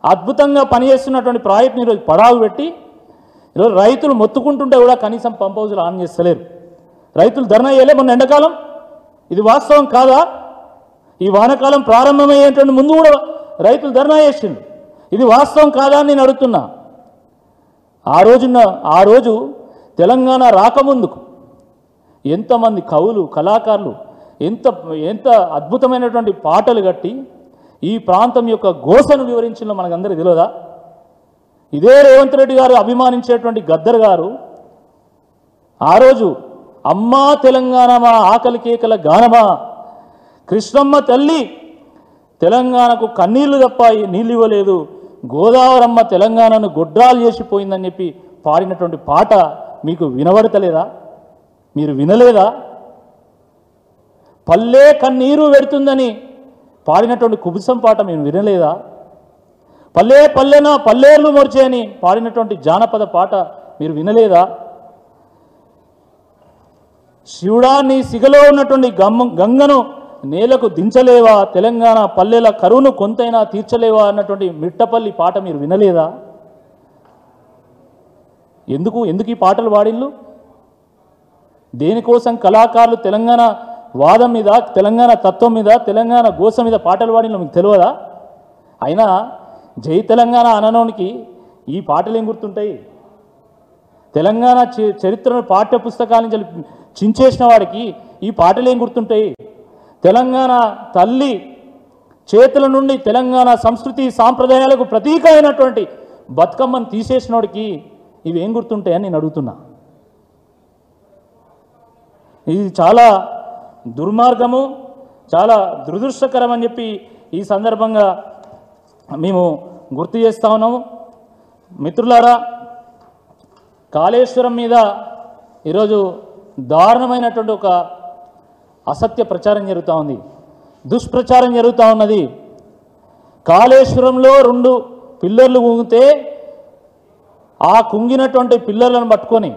అద్భుతంగా పనిచేస్తున్నటువంటి ప్రాజెక్ట్ని ఈరోజు పడావు పెట్టి ఈరోజు రైతులు మొత్తుకుంటుంటే కూడా కనీసం పంప్ హౌస్లు ఆన్ చేస్తలేరు. రైతులు ధర్నా చేయలే మొన్న ఎండాకాలం. ఇది వాస్తవం కాదా? ఈ వానాకాలం ప్రారంభమయ్యేటువంటి ముందు కూడా రైతులు ధర్నా చేసిండు. ఇది వాస్తవం కాదా అని నేను అడుగుతున్నా. ఆ రోజు తెలంగాణ రాకముందుకు ఎంతమంది కవులు, కళాకారులు ఎంత అద్భుతమైనటువంటి పాటలు కట్టి ఈ ప్రాంతం యొక్క గోసను వివరించిందో మనకందరికీ తెలియదా? ఇదే రేవంత్ రెడ్డి గారు అభిమానించేటువంటి గద్దర్ గారు ఆ రోజు అమ్మా తెలంగాణ మా ఆకలి కేకల గానమా, కృష్ణమ్మ తల్లి తెలంగాణకు కన్నీళ్లు తప్ప నీళ్ళు ఇవ్వలేదు, గోదావరమ్మ తెలంగాణను గొడ్రాలు చేసిపోయిందని చెప్పి పాడినటువంటి పాట మీకు వినబడతలేదా? మీరు వినలేదా? పల్లె కన్నీరు పెడుతుందని పాడినటువంటి కుబుసం పాట మేము వినలేదా? పల్లె పల్లెన పల్లేర్లు మొర్చే అని పాడినటువంటి జానపద పాట మీరు వినలేదా? శివుడాన్ని సిగలో ఉన్నటువంటి గంగను నేలకు దించలేవా, తెలంగాణ పల్లెల కరువును కొంతైనా తీర్చలేవా అన్నటువంటి మిట్టపల్లి పాట మీరు వినలేదా? ఎందుకు ఈ పాటలు పాడిళ్ళు? దేనికోసం కళాకారులు తెలంగాణ వాదం మీద, తెలంగాణ తత్వం మీద, తెలంగాణ గోస మీద పాటలు పాడిళ్ళు మీకు తెలియదా? అయినా జై తెలంగాణ అననోనికి ఈ పాటలు ఏం గుర్తుంటాయి? తెలంగాణ చరిత్రను పాఠ్య పుస్తకాల నుంచి చించేసిన వాడికి ఈ పాటలు ఏం గుర్తుంటాయి? తెలంగాణ తల్లి చేతుల నుండి తెలంగాణ సంస్కృతి సాంప్రదాయాలకు ప్రతీక అయినటువంటి బతుకమ్మను తీసేసినోడికి ఇవేం గుర్తుంటాయని నేను అడుగుతున్నా. ఇది చాలా దుర్మార్గము, చాలా దురదృష్టకరం అని చెప్పి ఈ సందర్భంగా మేము గుర్తు చేస్తా ఉన్నాము. మిత్రులారా, కాళేశ్వరం మీద ఈరోజు దారుణమైనటువంటి ఒక అసత్య ప్రచారం జరుగుతూ ఉంది, దుష్ప్రచారం జరుగుతూ ఉన్నది. కాళేశ్వరంలో 2 పిల్లర్లు కుంగితే ఆ కుంగినటువంటి పిల్లర్లను పట్టుకొని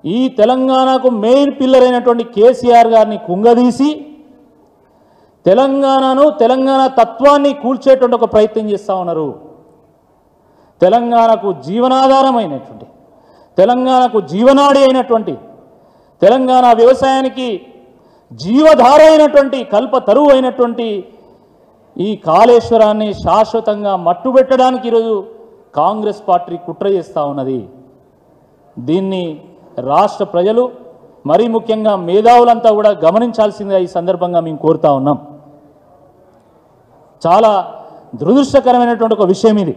ఈ తెలంగాణకు మెయిన్ పిల్లర్ అయినటువంటి కేసీఆర్ గారిని కుంగదీసి తెలంగాణ తత్వాన్ని కూల్చేటువంటి ఒక ప్రయత్నం చేస్తూ ఉన్నారు. తెలంగాణకు జీవనాధారమైనటువంటి, తెలంగాణకు జీవనాడి అయినటువంటి, తెలంగాణ వ్యవసాయానికి జీవధార అయినటువంటి, కల్పతరువు అయినటువంటి ఈ కాళేశ్వరాన్ని శాశ్వతంగా మట్టుబెట్టడానికి ఈరోజు కాంగ్రెస్ పార్టీ కుట్ర చేస్తూ ఉన్నది. దీన్ని రాష్ట్ర ప్రజలు, మరీ ముఖ్యంగా మేధావులంతా కూడా గమనించాల్సిందిగా ఈ సందర్భంగా మేము కోరుతా ఉన్నాం. చాలా దురదృష్టకరమైనటువంటి ఒక విషయం ఇది.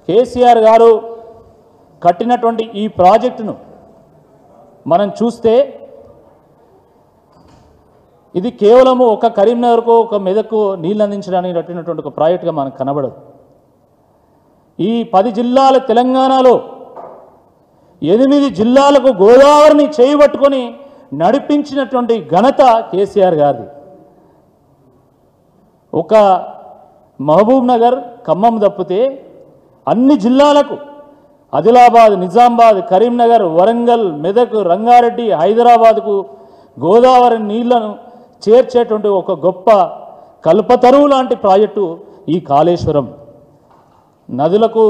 కేసీఆర్ గారు కట్టినటువంటి ఈ ప్రాజెక్టును మనం చూస్తే ఇది కేవలము ఒక కరీంనగర్కు, ఒక మెదక్కు నీళ్ళు అందించడానికి కట్టినటువంటి ఒక ప్రాజెక్టుగా మనకు కనబడదు. ఈ 10 జిల్లాల తెలంగాణలో 8 జిల్లాలకు గోదావరిని చేయబట్టుకొని నడిపించినటువంటి ఘనత కేసీఆర్ గారిది. ఒక మహబూబ్ నగర్, ఖమ్మం తప్పితే అన్ని జిల్లాలకు, ఆదిలాబాద్, నిజామాబాద్, కరీంనగర్, వరంగల్, మెదక్, రంగారెడ్డి, హైదరాబాద్కు గోదావరి నీళ్లను చేర్చేటువంటి ఒక గొప్ప కల్పతరువు లాంటి ప్రాజెక్టు ఈ కాళేశ్వరం. నదులకు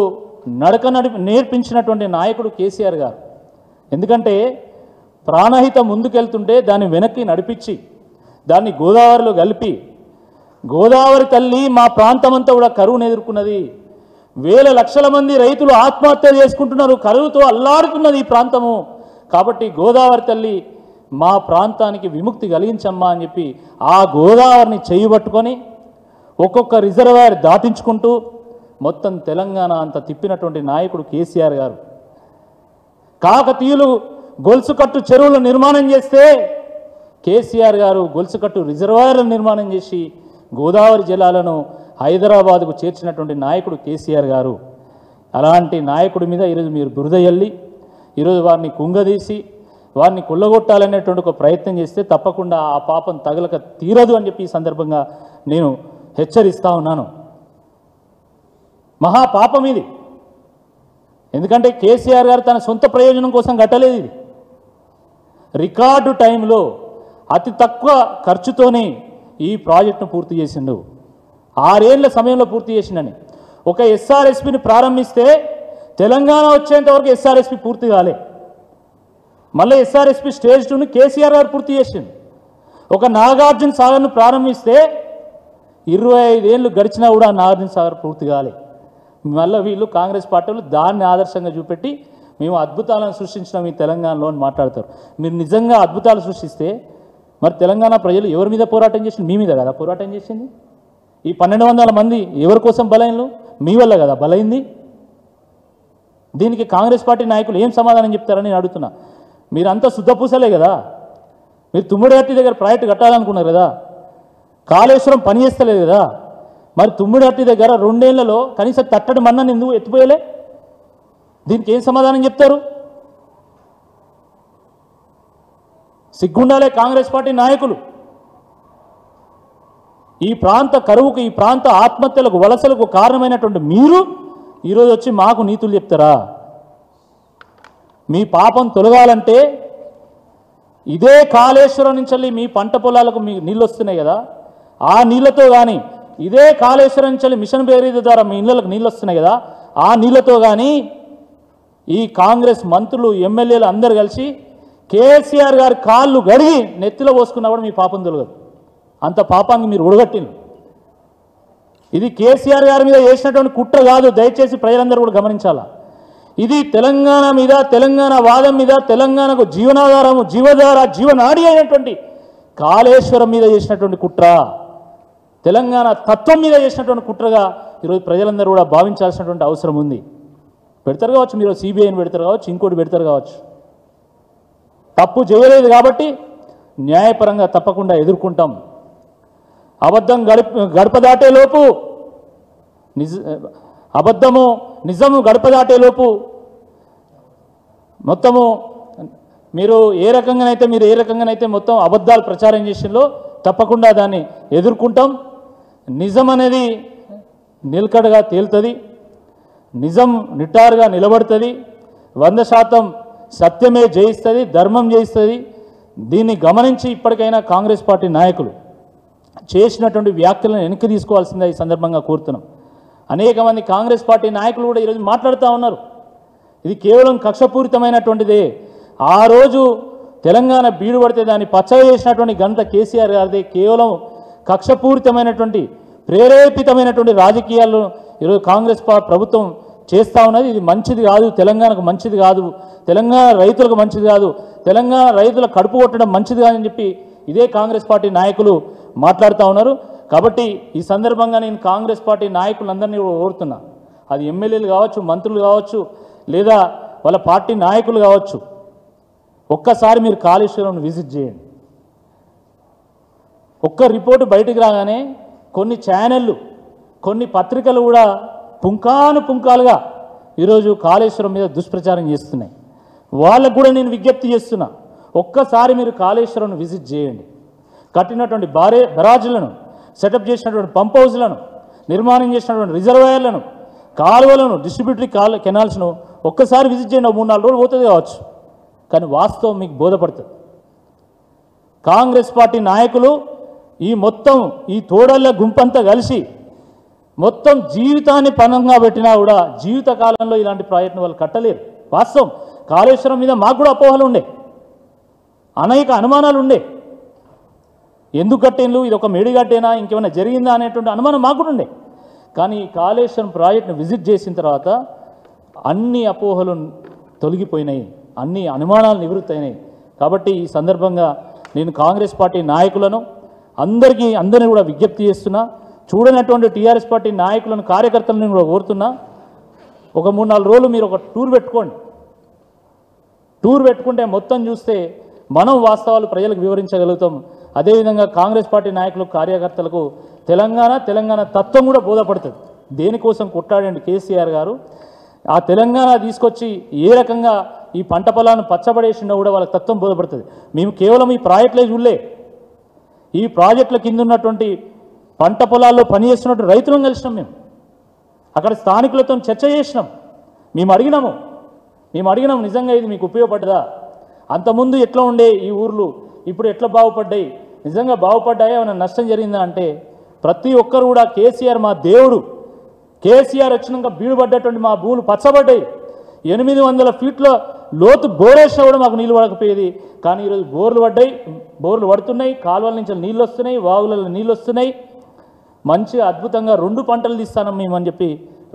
నడక నేర్పించినటువంటి నాయకుడు కేసీఆర్ గారు. ఎందుకంటే ప్రాణహిత ముందుకెళ్తుంటే దాన్ని వెనక్కి నడిపించి దాన్ని గోదావరిలో కలిపి, గోదావరి తల్లి మా ప్రాంతమంతా కూడా కరువును ఎదుర్కొన్నది. వేల లక్షల మంది రైతులు ఆత్మహత్య చేసుకుంటున్నారు, కరువుతో అల్లాడుతున్నది ఈ ప్రాంతము. కాబట్టి గోదావరి తల్లి మా ప్రాంతానికి విముక్తి కలిగించమ్మా అని చెప్పి ఆ గోదావరిని చేయబట్టుకొని ఒక్కొక్క రిజర్వాయర్ దాటించుకుంటూ మొత్తం తెలంగాణ అంతా తిప్పినటువంటి నాయకుడు కేసీఆర్ గారు. కాకతీయులు గొలుసుకట్టు చెరువులు నిర్మాణం చేస్తే కేసీఆర్ గారు గొలుసుకట్టు రిజర్వాయర్లను నిర్మాణం చేసి గోదావరి జలాలను హైదరాబాద్కు చేర్చినటువంటి నాయకుడు కేసీఆర్ గారు. అలాంటి నాయకుడి మీద ఈరోజు మీరు బురద జల్లి ఈరోజు వారిని కుంగదీసి వారిని కొల్లగొట్టాలనేటువంటి ఒక ప్రయత్నం చేస్తే తప్పకుండా ఆ పాపం తగలక తీరదు అని చెప్పి ఈ సందర్భంగా నేను హెచ్చరిస్తా ఉన్నాను. మహాపాపం ఇది. ఎందుకంటే కేసీఆర్ గారు తన సొంత ప్రయోజనం కోసం కట్టలేదు. ఇది రికార్డు టైంలో అతి తక్కువ ఖర్చుతోనే ఈ ప్రాజెక్టును పూర్తి చేసిండు. 6 ఏళ్ల సమయంలో పూర్తి చేసిండని. ఒక ఎస్ఆర్ఎస్పిని ప్రారంభిస్తే తెలంగాణ వచ్చేంత వరకు ఎస్ఆర్ఎస్పి పూర్తి కాలే. మళ్ళీ ఎస్ఆర్ఎస్పి స్టేజ్ 2ని కేసీఆర్ గారు పూర్తి చేసిండు. ఒక నాగార్జున సాగర్ను ప్రారంభిస్తే 25 ఏళ్ళు గడిచినా కూడా నాగార్జున సాగర్ పూర్తి కాలే. మళ్ళీ వీళ్ళు కాంగ్రెస్ పార్టీలు దాన్ని ఆదర్శంగా చూపెట్టి మేము అద్భుతాలను సృష్టించినాం ఈ తెలంగాణలో అని మాట్లాడతారు. మీరు నిజంగా అద్భుతాలు సృష్టిస్తే మరి తెలంగాణ ప్రజలు ఎవరి మీద పోరాటం చేసింది? మీ మీద కదా పోరాటం చేసింది. ఈ 1200 మంది ఎవరి కోసం బలైనలు? మీ వల్ల కదా బలైంది. దీనికి కాంగ్రెస్ పార్టీ నాయకులు ఏం సమాధానం చెప్తారని నేను అడుగుతున్నా. మీరంతా శుద్ధపూసలే కదా. మీరు తుమ్మిడిహట్టి దగ్గర ప్రాజెక్టు కట్టాలనుకున్నారు కదా, కాళేశ్వరం పని చేస్తలేదు కదా. మరి తుమ్మిడిహట్టి దగ్గర 2 ఏళ్లలో కనీసం తట్టడి మన్నని ఎందుకు ఎత్తిపోయలే? దీనికి ఏం సమాధానం చెప్తారు? సిగ్గుండాలే కాంగ్రెస్ పార్టీ నాయకులు. ఈ ప్రాంత కరువుకు, ఈ ప్రాంత ఆత్మహత్యలకు, వలసలకు కారణమైనటువంటి మీరు ఈరోజు వచ్చి మాకు నీతులు చెప్తారా? మీ పాపం తొలగాలంటే ఇదే కాళేశ్వరం నుంచి మీ పంట పొలాలకు మీ నీళ్ళు వస్తున్నాయి కదా, ఆ నీళ్లతో కానీ, ఇదే కాళేశ్వరం నుంచి మిషన్ భగీరథ ద్వారా మీ ఇళ్ళకు నీళ్ళు వస్తున్నాయి కదా, ఆ నీళ్లతో కానీ ఈ కాంగ్రెస్ మంత్రులు ఎమ్మెల్యేలు అందరు కలిసి కేసీఆర్ గారి కాళ్ళు గడిగి నెత్తిలో పోసుకున్నా కూడా మీ పాపం తొలగదు. అంత పాపాన్ని మీరు ఉడగట్టింది. ఇది కేసీఆర్ గారి మీద చేసినటువంటి కుట్ర కాదు. దయచేసి ప్రజలందరూ కూడా గమనించాలా. ఇది తెలంగాణ మీద, తెలంగాణ వాదం మీద, తెలంగాణకు జీవనాధారము, జీవధార, జీవనాడి అయినటువంటి కాళేశ్వరం మీద చేసినటువంటి కుట్ర, తెలంగాణ తత్వం మీద చేసినటువంటి కుట్రగా ఈరోజు ప్రజలందరూ కూడా భావించాల్సినటువంటి అవసరం ఉంది. పెడతారు కావచ్చు, మీరు సిబిఐని పెడతారు కావచ్చు, ఇంకోటి పెడతారు కావచ్చు. తప్పు చేయలేదు కాబట్టి న్యాయపరంగా తప్పకుండా ఎదుర్కొంటాం. అబద్ధం గడప దాటేలోపు అబద్ధము నిజము గడప దాటేలోపు మొత్తము మీరు ఏ రకంగానైతే మొత్తం అబద్ధాలు ప్రచారం చేసిందో తప్పకుండా దాన్ని ఎదుర్కొంటాం. నిజం అనేది నిలకడగా తేలుతుంది. నిజం నిటారుగా నిలబడుతుంది. 100% సత్యమే జయిస్తుంది, ధర్మం జయిస్తుంది. దీన్ని గమనించి ఇప్పటికైనా కాంగ్రెస్ పార్టీ నాయకులు చేసినటువంటి వ్యాఖ్యలను వెనక్కి తీసుకోవాల్సిందే ఈ సందర్భంగా కోరుతున్నాం. అనేక మంది కాంగ్రెస్ పార్టీ నాయకులు కూడా ఈరోజు మాట్లాడుతూ ఉన్నారు. ఇది కేవలం కక్షపూరితమైనటువంటిదే. ఆ రోజు తెలంగాణ బీడు పడితే దాన్ని పచ్చగా చేసినటువంటి ఘనత కేసీఆర్ గారిదే. కేవలం కక్షపూరితమైనటువంటి, ప్రేరేపితమైనటువంటి రాజకీయాలు ఈరోజు కాంగ్రెస్ ప్రభుత్వం చేస్తూ ఉన్నది. ఇది మంచిది కాదు, తెలంగాణకు మంచిది కాదు, తెలంగాణ రైతులకు మంచిది కాదు, తెలంగాణ రైతుల కడుపు కొట్టడం మంచిది కాదని చెప్పి ఇదే కాంగ్రెస్ పార్టీ నాయకులు మాట్లాడుతూ ఉన్నారు. కాబట్టి ఈ సందర్భంగా నేను కాంగ్రెస్ పార్టీ నాయకులందరినీ కూడా కోరుతున్నా. అది ఎమ్మెల్యేలు కావచ్చు, మంత్రులు కావచ్చు, లేదా వాళ్ళ పార్టీ నాయకులు కావచ్చు, ఒక్కసారి మీరు కాళేశ్వరం విజిట్ చేయండి. ఒక్క రిపోర్టు బయటికి రాగానే కొన్ని ఛానళ్ళు, కొన్ని పత్రికలు కూడా పుంకాలుగా ఈరోజు కాళేశ్వరం మీద దుష్ప్రచారం చేస్తున్నాయి. వాళ్ళకు కూడా నేను విజ్ఞప్తి చేస్తున్నా, ఒక్కసారి మీరు కాళేశ్వరం విజిట్ చేయండి. కట్టినటువంటి బరాజులను, సెటప్ చేసినటువంటి పంప్ హౌస్లను, నిర్మాణం చేసినటువంటి రిజర్వాయర్లను, కాలువలను, డిస్ట్రిబ్యూటరీ కెనాల్స్ను ఒక్కసారి విజిట్ చేయండి. 3-4 రోజులు పోతుంది కావచ్చు, కానీ వాస్తవం మీకు బోధపడుతుంది. కాంగ్రెస్ పార్టీ నాయకులు ఈ తోడళ్ళ గుంపంతా కలిసి మొత్తం జీవితాన్ని పణంగా పెట్టినా కూడా జీవితకాలంలో ఇలాంటి ప్రాజెక్టును వాళ్ళు కట్టలేరు. వాస్తవం. కాళేశ్వరం మీద మాకు కూడా అపోహలు ఉండే, అనేక అనుమానాలు ఉండే. ఎందుకు కట్టిండ్రు, ఇది ఒక మేడిగట్టేనా, ఇంకేమైనా జరిగిందా అనేటువంటి అనుమానం మాకు కూడా ఉండే. కానీ కాళేశ్వరం ప్రాజెక్టును విజిట్ చేసిన తర్వాత అన్ని అపోహలు తొలగిపోయినాయి, అన్ని అనుమానాలు నివృత్తి అయినాయి. కాబట్టి ఈ సందర్భంగా నేను కాంగ్రెస్ పార్టీ నాయకులను అందరినీ కూడా విజ్ఞప్తి చేస్తున్నా. చూడనటువంటి టీఆర్ఎస్ పార్టీ నాయకులను, కార్యకర్తలను కూడా కోరుతున్నా, ఒక 3-4 రోజులు మీరు ఒక టూర్ పెట్టుకోండి. టూర్ పెట్టుకుంటే మొత్తం చూస్తే మనం వాస్తవాలు ప్రజలకు వివరించగలుగుతాం. అదేవిధంగా కాంగ్రెస్ పార్టీ నాయకులకు, కార్యకర్తలకు తెలంగాణ తత్వం కూడా బోధపడుతుంది. దేనికోసం కొట్లాడండి కేసీఆర్ గారు, ఆ తెలంగాణ తీసుకొచ్చి ఏ రకంగా ఈ పంట పొలాలను పచ్చబడేసిండో కూడా వాళ్ళకి తత్వం బోధపడుతుంది. మేము కేవలం ఈ ప్రాజెక్టులే చూడలే, ఈ ప్రాజెక్టుల కింద ఉన్నటువంటి పంట పొలాల్లో పనిచేస్తున్నట్టు రైతులను కలిసినాం. మేము అక్కడ స్థానికులతో చర్చ చేసినాం. మేము అడిగినాం నిజంగా ఇది మీకు ఉపయోగపడ్డదా, అంతకుముందు ఎట్లా ఉండే ఈ ఊర్లు, ఇప్పుడు ఎట్లా బాగుపడ్డాయి, నిజంగా బాగుపడ్డాయా, ఏమైనా నష్టం జరిగిందా అంటే ప్రతి ఒక్కరు కూడా కేసీఆర్ మా దేవుడు, కేసీఆర్ వచ్చినాక బీడుపడ్డటువంటి మా భూములు పచ్చబడ్డాయి, 800 ఫీట్ల లోతు బోరేసినా కూడా మాకు నీళ్ళు పడకపోయేది. కానీ ఈరోజు బోర్లు పడుతున్నాయి, కాలువల నుంచి నీళ్ళు వస్తున్నాయి, వాగులలో నీళ్ళు వస్తున్నాయి. మంచిగా అద్భుతంగా 2 పంటలు తీస్తాం మేము అని చెప్పి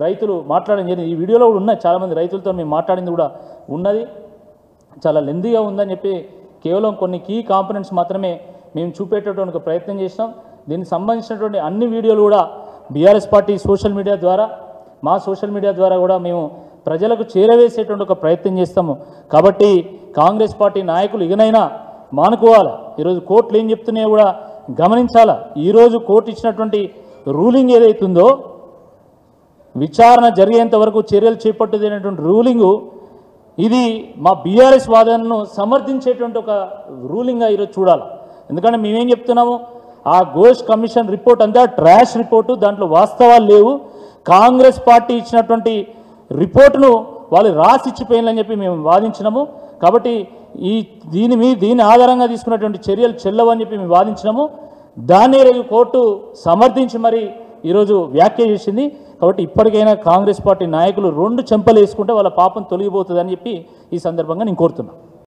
రైతులు మాట్లాడడం జరిగింది. ఈ వీడియోలో కూడా ఉన్నాయి, చాలామంది రైతులతో మేము మాట్లాడింది కూడా ఉన్నది. చాలా లెందీగా ఉందని చెప్పి కేవలం కొన్ని కీ కాంపోనెంట్స్ మాత్రమే మేము చూపేటటువంటి ఒక ప్రయత్నం చేసినాం. దీనికి సంబంధించినటువంటి అన్ని వీడియోలు కూడా బీఆర్ఎస్ పార్టీ సోషల్ మీడియా ద్వారా, మా సోషల్ మీడియా ద్వారా కూడా మేము ప్రజలకు చేరవేసేటువంటి ఒక ప్రయత్నం చేస్తాము. కాబట్టి కాంగ్రెస్ పార్టీ నాయకులు ఇకనైనా మానుకోవాలి. ఈరోజు కోర్టులు ఏం చెప్తున్నాయో కూడా గమనించాలా. ఈరోజు కోర్టు ఇచ్చినటువంటి రూలింగ్ ఏదైతుందో విచారణ జరిగేంత వరకు చర్యలు చేపట్టేటువంటి రూలింగు ఇది మా బీఆర్ఎస్ వాదనను సమర్థించేటువంటి ఒక రూలింగ్గా ఈరోజు చూడాలి. ఎందుకంటే మేమేం చెప్తున్నాము, ఆ ఘోష్ కమిషన్ రిపోర్ట్ అంతా ట్రాష్ రిపోర్టు, దాంట్లో వాస్తవాలు లేవు. కాంగ్రెస్ పార్టీ ఇచ్చినటువంటి రిపోర్టును వాళ్ళు రాసిచ్చిపోయిందని చెప్పి మేము వాదించినాము. కాబట్టి దీని ఆధారంగా తీసుకున్నటువంటి చర్యలు చెల్లవని చెప్పి మేము వాదించినాము. దాన్ని ఈరోజు కోర్టు సమర్థించి మరి ఈరోజు వ్యాఖ్య చేసింది. కాబట్టి ఇప్పటికైనా కాంగ్రెస్ పార్టీ నాయకులు 2 చెంపలు వేసుకుంటే వాళ్ళ పాపం తొలగిపోతుందని చెప్పి ఈ సందర్భంగా నేను కోరుతున్నాను.